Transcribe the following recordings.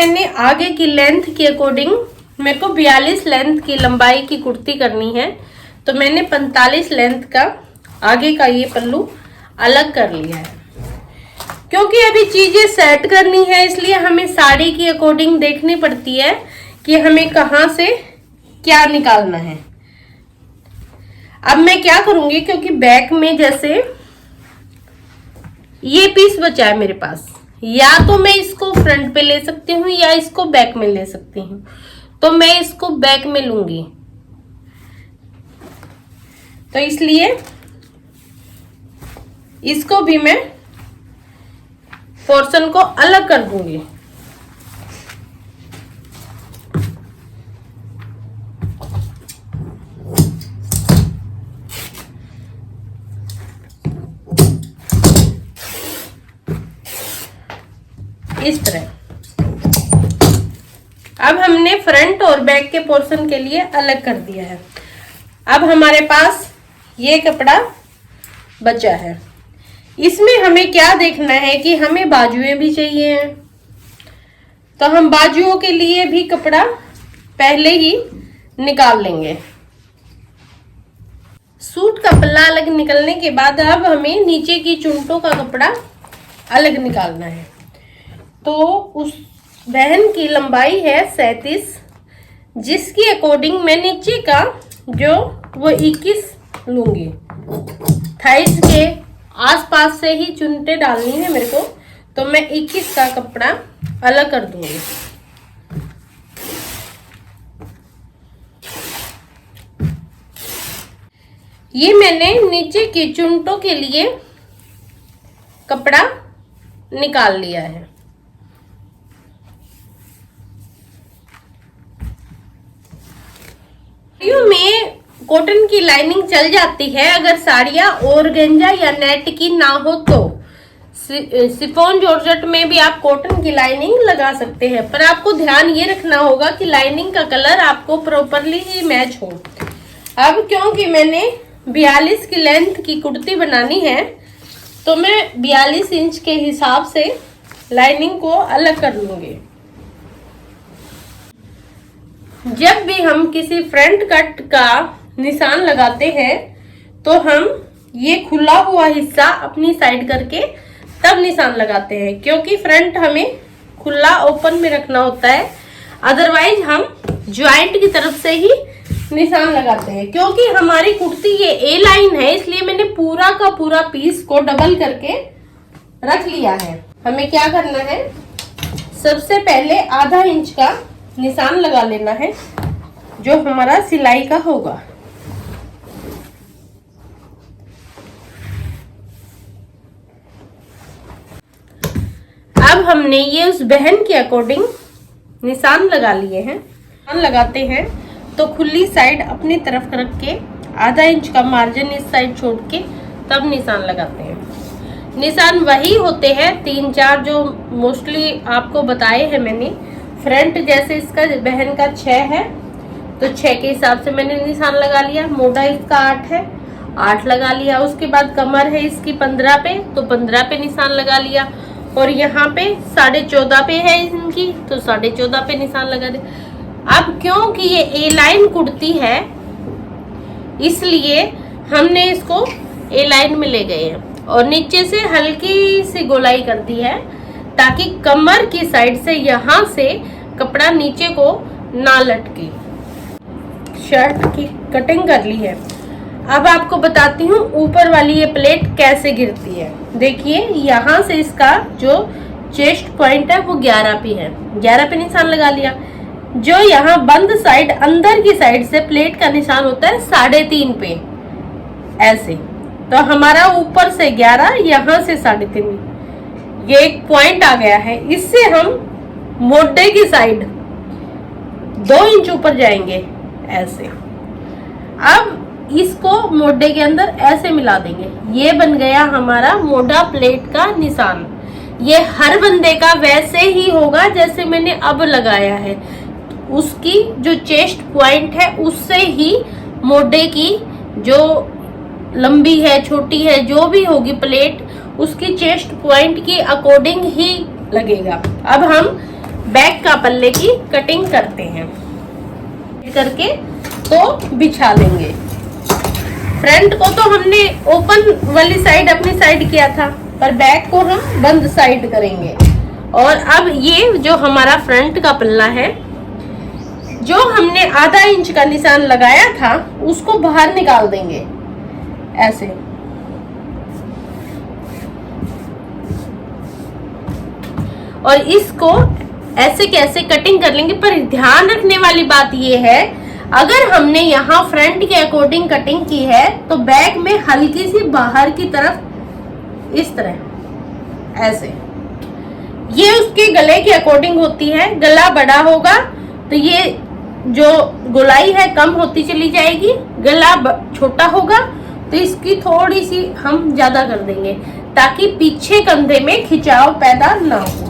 मैंने आगे की लेंथ के अकॉर्डिंग मेरे को 42 लेंथ की लंबाई की कुर्ती करनी है, तो मैंने 45 लेंथ का आगे का ये पल्लू अलग कर लिया है। क्योंकि अभी चीजें सेट करनी है, इसलिए हमें साड़ी की अकॉर्डिंग देखनी पड़ती है कि हमें कहाँ से क्या निकालना है। अब मैं क्या करूंगी, क्योंकि बैक में जैसे ये पीस बचा है मेरे पास, या तो मैं इसको फ्रंट पे ले सकती हूँ या इसको बैक में ले सकती हूँ, तो मैं इसको बैक में लूंगी। तो इसलिए इसको भी मैं पोर्शन को अलग कर दूंगी। इस तरह अब हमने फ्रंट और बैक के पोर्शन के लिए अलग कर दिया है। अब हमारे पास ये कपड़ा बचा है, इसमें हमें क्या देखना है कि हमें बाजुएं भी चाहिए हैं, तो हम बाजुओं के लिए भी कपड़ा पहले ही निकाल लेंगे। सूट का पल्ला अलग निकलने के बाद अब हमें नीचे की चुन्नटों का कपड़ा अलग निकालना है। तो उस बहन की लंबाई है 37, जिसकी अकॉर्डिंग मैं नीचे का जो वो 21 लूंगी। थाइस के आसपास से ही चुन्नटें डालनी है मेरे को, तो मैं 21 का कपड़ा अलग कर दूंगी। ये मैंने नीचे की चुन्नटों के लिए कपड़ा निकाल लिया है। में कॉटन की लाइनिंग चल जाती है अगर साड़ियाँ ऑर्गेन्जा या नेट की ना हो तो। शिफॉन जॉर्जेट में भी आप कॉटन की लाइनिंग लगा सकते हैं, पर आपको ध्यान ये रखना होगा कि लाइनिंग का कलर आपको प्रॉपरली ही मैच हो। अब क्योंकि मैंने 42 की लेंथ की कुर्ती बनानी है, तो मैं 42 इंच के हिसाब से लाइनिंग को अलग कर लूंगी। जब भी हम किसी फ्रंट कट का निशान लगाते हैं, तो हम ये खुला हुआ हिस्सा अपनी साइड करके तब निशान लगाते हैं, क्योंकि फ्रंट हमें खुला ओपन में रखना होता है। अदरवाइज हम ज्वाइंट की तरफ से ही निशान लगाते हैं। क्योंकि हमारी कुर्ती ये ए लाइन है, इसलिए मैंने पूरा का पूरा पीस को डबल करके रख लिया है। हमें क्या करना है, सबसे पहले आधा इंच का निशान लगा लेना है, जो हमारा सिलाई का होगा। अब हमने ये उस बहन के अकॉर्डिंग निशान लगा लिए हैं। निशान लगाते हैं तो खुली साइड अपनी तरफ रख के आधा इंच का मार्जिन इस साइड छोड़ के तब निशान लगाते हैं। निशान वही होते हैं 3-4 जो मोस्टली आपको बताए हैं मैंने। फ्रंट जैसे इसका बहन का 6 है, तो 6 के हिसाब से मैंने निशान लगा लिया। मोटा इसका 8 है, 8 लगा लिया। उसके बाद कमर है इसकी 15 पे, तो 15 पे निशान लगा लिया। और यहाँ पे 14.5 पे है इनकी, तो 14.5 पे निशान लगा दे। अब क्योंकि ये ए लाइन कुर्ती है, इसलिए हमने इसको ए लाइन में ले गए हैं और नीचे से हल्की सी गोलाई कर दी है, ताकि कमर की साइड से यहाँ से कपड़ा नीचे को ना लटके। शर्ट की कटिंग कर ली है। अब आपको बताती हूँ ऊपर वाली ये प्लेट कैसे गिरती है। देखिए यहाँ से इसका जो चेस्ट पॉइंट है वो 11 पे है, 11 पे निशान लगा लिया। जो यहाँ बंद साइड अंदर की साइड से प्लेट का निशान होता है 3.5 पे, ऐसे। तो हमारा ऊपर से 11, यहाँ से 3.5, ये एक पॉइंट आ गया है। इससे हम मोढे की साइड 2 इंच ऊपर जाएंगे ऐसे। अब इसको मोढे के अंदर ऐसे मिला देंगे। ये बन गया हमारा मोढा प्लेट का निशान। ये हर बंदे का वैसे ही होगा जैसे मैंने अब लगाया है। उसकी जो चेस्ट पॉइंट है उससे ही मोढे की जो लंबी है छोटी है जो भी होगी प्लेट, उसकी चेस्ट पॉइंट की अकॉर्डिंग ही लगेगा। अब हम बैक का पल्ले की कटिंग करते हैं करके तो बिछा लेंगे। फ्रंट को तो हमने ओपन वाली साइड अपनी साइड किया था, पर बैक को हम बंद साइड करेंगे। और अब ये जो हमारा फ्रंट का पल्ला है, जो हमने आधा इंच का निशान लगाया था उसको बाहर निकाल देंगे ऐसे। और इसको ऐसे कैसे कटिंग कर लेंगे। पर ध्यान रखने वाली बात ये है, अगर हमने यहाँ फ्रंट के अकॉर्डिंग कटिंग की है तो बैक में हल्की सी बाहर की तरफ इस तरह ऐसे, ये उसके गले के अकॉर्डिंग होती है। गला बड़ा होगा तो ये जो गोलाई है कम होती चली जाएगी, गला छोटा होगा तो इसकी थोड़ी सी हम ज्यादा कर देंगे ताकि पीछे कंधे में खिंचाव पैदा ना हो।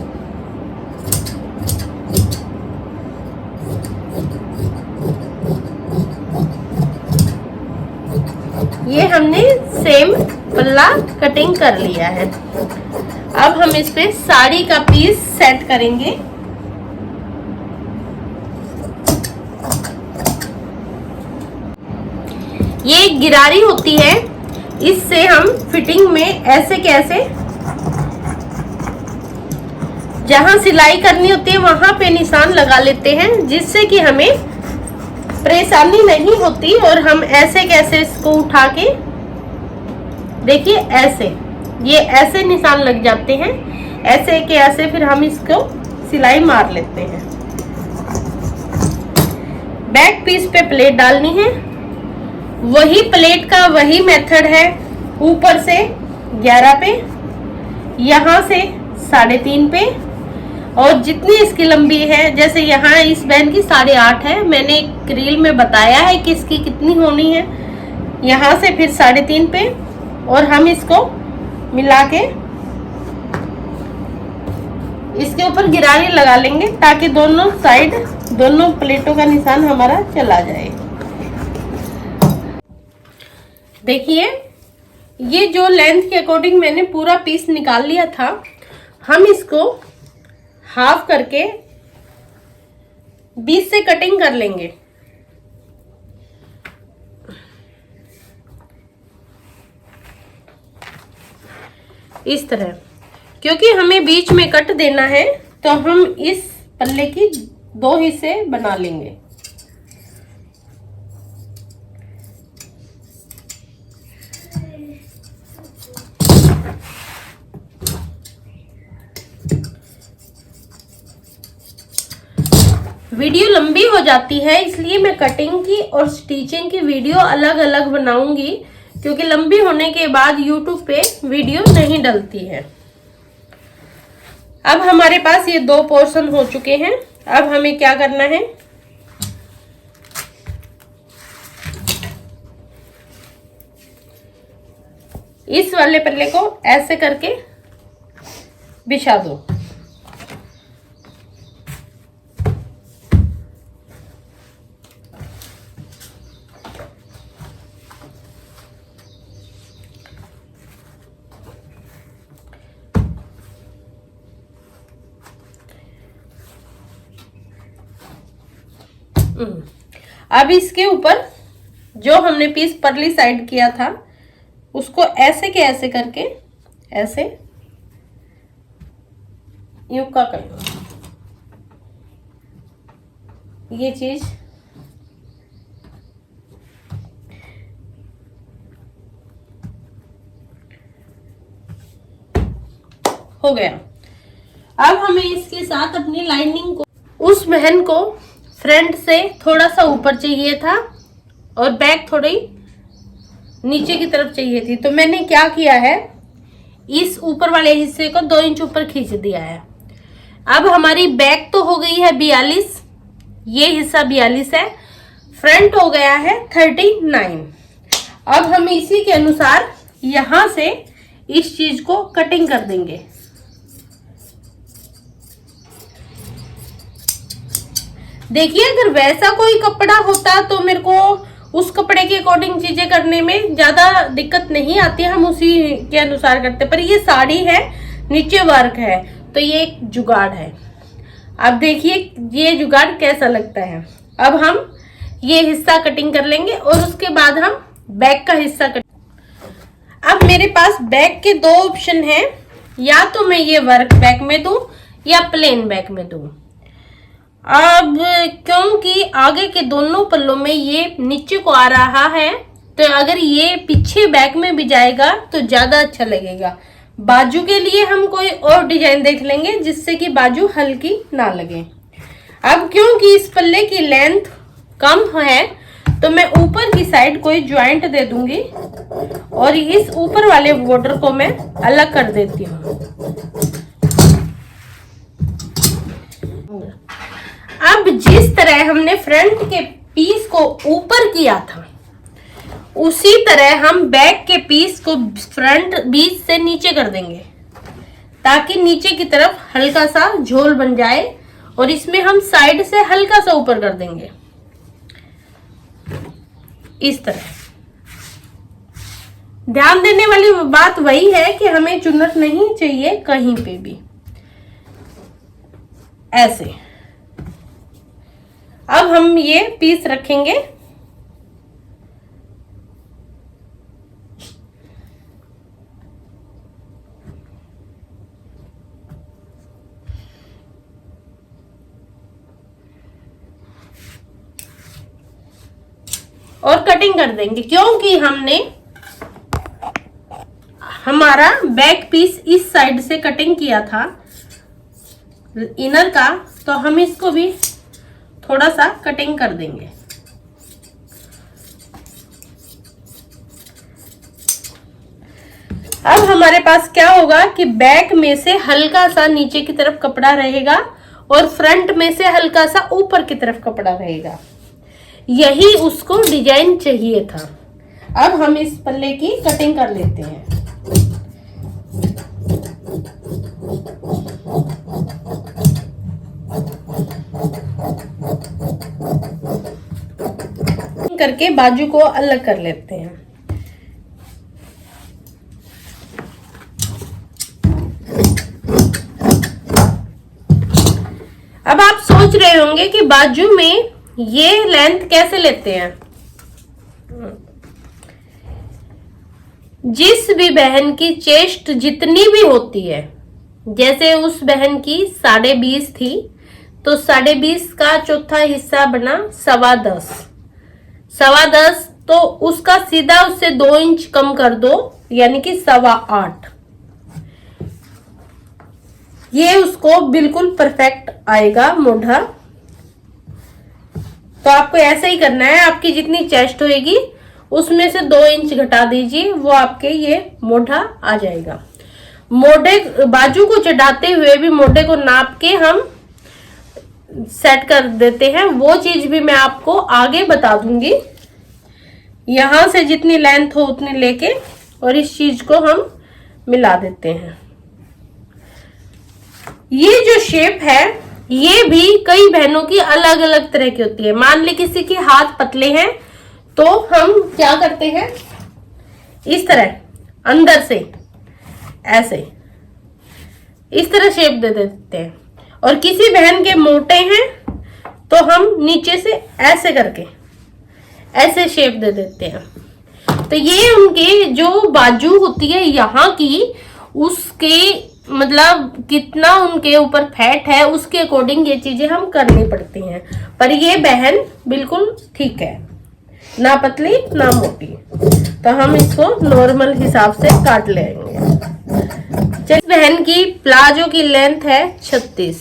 ये हमने सेम पल्ला कटिंग कर लिया है। अब हम इस पे साड़ी का पीस सेट करेंगे। ये गिरारी होती है, इससे हम फिटिंग में ऐसे कैसे जहां सिलाई करनी होती है वहां पे निशान लगा लेते हैं, जिससे कि हमें परेशानी नहीं होती। और हम ऐसे कैसे इसको उठा के देखिए ऐसे, ये ऐसे निशान लग जाते हैं, ऐसे के ऐसे फिर हम इसको सिलाई मार लेते हैं। बैक पीस पे प्लेट डालनी है, वही प्लेट का वही मेथड है। ऊपर से 11 पे, यहाँ से 3.5 पे, और जितनी इसकी लंबी है, जैसे यहाँ इस बैंड की 8.5 है, मैंने एक रील में बताया है कि इसकी कितनी होनी है। यहाँ से फिर 3.5 पे, और हम इसको मिला के इसके ऊपर गिरारी लगा लेंगे ताकि दोनों साइड दोनों प्लेटों का निशान हमारा चला जाए। देखिए ये जो लेंथ के अकॉर्डिंग मैंने पूरा पीस निकाल लिया था, हम इसको हाफ करके 20 से कटिंग कर लेंगे। इस तरह, क्योंकि हमें बीच में कट देना है तो हम इस पल्ले की 2 हिस्से बना लेंगे। वीडियो लंबी हो जाती है, इसलिए मैं कटिंग की और स्टिचिंग की वीडियो अलग अलग बनाऊंगी, क्योंकि लंबी होने के बाद YouTube पे वीडियो नहीं डलती है। अब हमारे पास ये 2 पोर्शन हो चुके हैं। अब हमें क्या करना है, इस वाले पल्ले को ऐसे करके बिछा दो। अब इसके ऊपर जो हमने पीस परली साइड किया था उसको ऐसे के ऐसे करके ऐसे यूं का कर लो। ये चीज हो गया। अब हमें इसके साथ अपनी लाइनिंग को, उस बहन को फ्रंट से थोड़ा सा ऊपर चाहिए था और बैक थोड़ी नीचे की तरफ चाहिए थी, तो मैंने क्या किया है, इस ऊपर वाले हिस्से को 2 इंच ऊपर खींच दिया है। अब हमारी बैक तो हो गई है 42, ये हिस्सा 42 है, फ्रंट हो गया है 39। अब हम इसी के अनुसार यहां से इस चीज को कटिंग कर देंगे। देखिए अगर वैसा कोई कपड़ा होता तो मेरे को उस कपड़े के अकॉर्डिंग चीजें करने में ज्यादा दिक्कत नहीं आती, हम उसी के अनुसार करते। पर ये साड़ी है, नीचे वर्क है, तो ये एक जुगाड़ है। अब देखिए ये जुगाड़ कैसा लगता है। अब हम ये हिस्सा कटिंग कर लेंगे और उसके बाद हम बैक का हिस्सा अब मेरे पास बैक के दो ऑप्शन हैं, या तो मैं ये वर्क बैक में दूं या प्लेन बैक में दूं। अब क्योंकि आगे के दोनों पल्लों में ये नीचे को आ रहा है, तो अगर ये पीछे बैक में भी जाएगा तो ज्यादा अच्छा लगेगा। बाजू के लिए हम कोई और डिजाइन देख लेंगे जिससे कि बाजू हल्की ना लगे। अब क्योंकि इस पल्ले की लेंथ कम है तो मैं ऊपर की साइड कोई ज्वाइंट दे दूंगी और इस ऊपर वाले बॉर्डर को मैं अलग कर देती हूँ। अब जिस तरह हमने फ्रंट के पीस को ऊपर किया था, उसी तरह हम बैक के पीस को फ्रंट बीच से नीचे कर देंगे ताकि नीचे की तरफ हल्का सा झोल बन जाए और इसमें हम साइड से हल्का सा ऊपर कर देंगे इस तरह। ध्यान देने वाली बात वही है कि हमें चुन्नट नहीं चाहिए कहीं पे भी, ऐसे। अब हम ये पीस रखेंगे और कटिंग कर देंगे, क्योंकि हमने हमारा बैक पीस इस साइड से कटिंग किया था इनर का, तो हम इसको भी थोड़ा सा कटिंग कर देंगे। अब हमारे पास क्या होगा कि बैक में से हल्का सा नीचे की तरफ कपड़ा रहेगा और फ्रंट में से हल्का सा ऊपर की तरफ कपड़ा रहेगा। यही उसको डिजाइन चाहिए था। अब हम इस पल्ले की कटिंग कर लेते हैं। करके बाजू को अलग कर लेते हैं। अब आप सोच रहे होंगे कि बाजू में ये लेंथ कैसे लेते हैं। जिस भी बहन की चेस्ट जितनी भी होती है, जैसे उस बहन की 20.5 थी तो 20.5 का चौथा हिस्सा बना 10.25, 10.25 तो उसका सीधा उससे 2 इंच कम कर दो यानी कि 8.25। ये उसको बिल्कुल परफेक्ट आएगा मोढ़ा। तो आपको ऐसा ही करना है, आपकी जितनी चेस्ट होगी उसमें से 2 इंच घटा दीजिए, वो आपके ये मोढ़ा आ जाएगा। मोढ़े बाजू को चढ़ाते हुए भी मोढ़े को नाप के हम सेट कर देते हैं, वो चीज भी मैं आपको आगे बता दूंगी। यहां से जितनी लेंथ हो उतनी लेके और इस चीज को हम मिला देते हैं। ये जो शेप है ये भी कई बहनों की अलग अलग तरह की होती है। मान ली किसी के हाथ पतले हैं तो हम क्या करते हैं, इस तरह अंदर से ऐसे इस तरह शेप दे देते हैं, और किसी बहन के मोटे हैं तो हम नीचे से ऐसे करके ऐसे शेप दे देते हैं। तो ये उनके जो बाजू होती है यहाँ की, उसके मतलब कितना उनके ऊपर फैट है उसके अकॉर्डिंग ये चीजें हम करनी पड़ती हैं। पर ये बहन बिल्कुल ठीक है, ना पतली ना मोटी, तो हम इसको नॉर्मल हिसाब से काट लेंगे। इस बहन की प्लाजो की लेंथ है 36,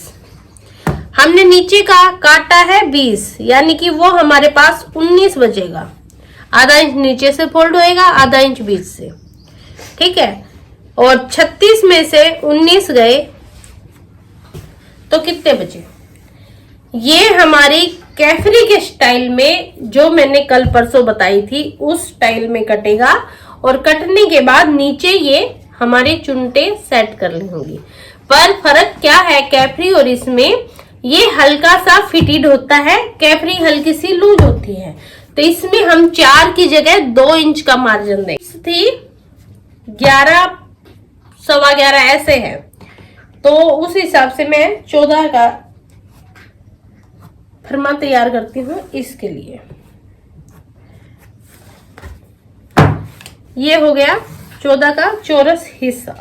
हमने नीचे का काटा है 20, यानी कि वो हमारे पास 19 बचेगा। आधा इंच नीचे से फोल्ड होएगा, आधा इंच बीच से, ठीक है। और 36 में से 19 गए तो कितने बचे। ये हमारी कैफरी के स्टाइल में जो मैंने कल परसों बताई थी उस स्टाइल में कटेगा, और कटने के बाद नीचे ये हमारे चुनटे सेट कर ली होंगी। पर फर्क क्या है कैफरी और इसमें, ये हल्का सा फिटेड होता है, कैफरी हल्की सी लूज होती है। तो इसमें हम 4 की जगह 2 इंच का मार्जिन देंगे। थी 11 11.25 ऐसे है, तो उस हिसाब से मैं 14 का फर्मा तैयार करती हूँ इसके लिए। ये हो गया 14 का चौरस हिस्सा।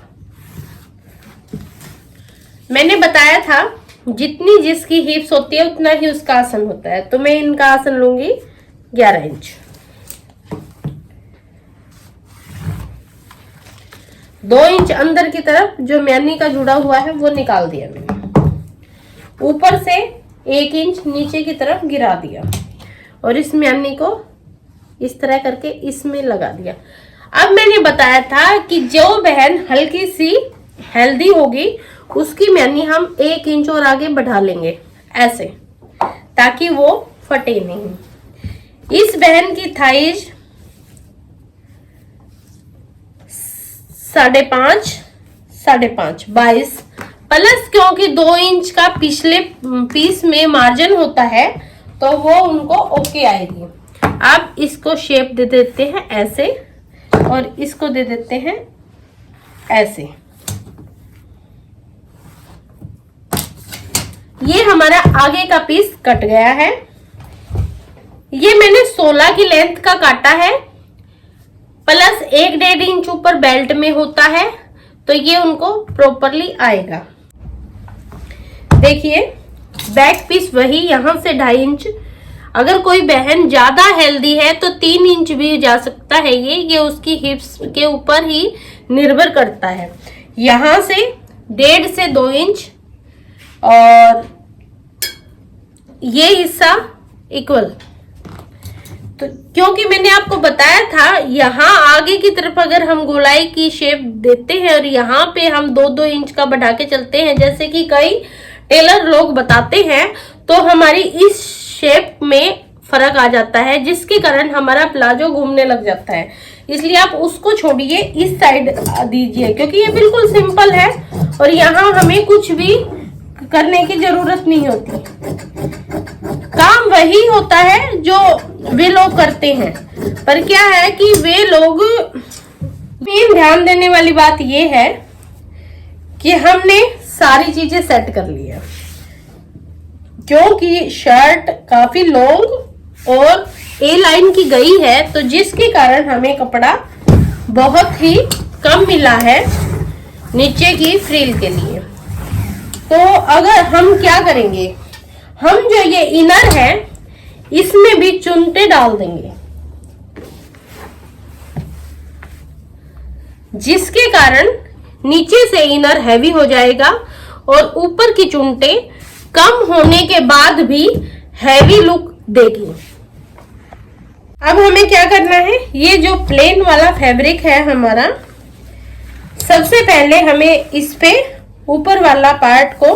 मैंने बताया था जितनी जिसकी हिप्स होती है उतना ही उसका आसन होता है, तो मैं इनका आसन लूंगी 11 इंच। 2 इंच अंदर की तरफ जो म्यानी का जुड़ा हुआ है वो निकाल दिया मैंने। ऊपर से 1 इंच नीचे की तरफ गिरा दिया और इस म्यानी को इस तरह करके इसमें लगा दिया। अब मैंने बताया था कि जो बहन हल्की सी हेल्दी होगी उसकी म्यानी हम 1 इंच और आगे बढ़ा लेंगे ऐसे, ताकि वो फटे नहीं। इस बहन की थाइज 5.5 22 प्लस, क्योंकि 2 इंच का पिछले पीस में मार्जिन होता है तो वो उनको ओके आएगी। अब इसको शेप दे देते हैं ऐसे और इसको दे देते हैं ऐसे। ये हमारा आगे का पीस कट गया है। ये मैंने 16 की लेंथ का काटा है, प्लस 1.5 इंच ऊपर बेल्ट में होता है, तो ये उनको प्रॉपरली आएगा। देखिए बैक पीस वही, यहां से 2.5 इंच। अगर कोई बहन ज्यादा हेल्दी है तो 3 इंच भी जा सकता है। ये उसकी हिप्स के ऊपर ही निर्भर करता है। यहां से 1.5 से 2 इंच और ये हिस्सा इक्वल। तो क्योंकि मैंने आपको बताया था यहाँ आगे की तरफ अगर हम गोलाई की शेप देते हैं और यहाँ पे हम 2-2 इंच का बढ़ा के चलते हैं, जैसे कि कई टेलर लोग बताते हैं, तो हमारी इस शेप में फर्क आ जाता है, जिसके कारण हमारा प्लाजो घूमने लग जाता है। इसलिए आप उसको छोड़िए, इस साइड दीजिए, क्योंकि ये बिल्कुल सिंपल है और यहाँ हमें कुछ भी करने की जरूरत नहीं होती। काम वही होता है जो वे लोग करते हैं, पर क्या है कि वे लोग, मेन ध्यान देने वाली बात ये है कि हमने सारी चीजें सेट कर ली है, क्योंकि शर्ट काफी लॉन्ग और ए लाइन की गई है, तो जिसके कारण हमें कपड़ा बहुत ही कम मिला है नीचे की फ्रिल के लिए। तो अगर हम क्या करेंगे, हम जो ये इनर है इसमें भी चुनटे डाल देंगे, जिसके कारण नीचे से इनर हैवी हो जाएगा और ऊपर की चुनटे कम होने के बाद भी हैवी लुक देगी। अब हमें क्या करना है, ये जो प्लेन वाला फैब्रिक है हमारा, सबसे पहले हमें इस पे ऊपर वाला पार्ट को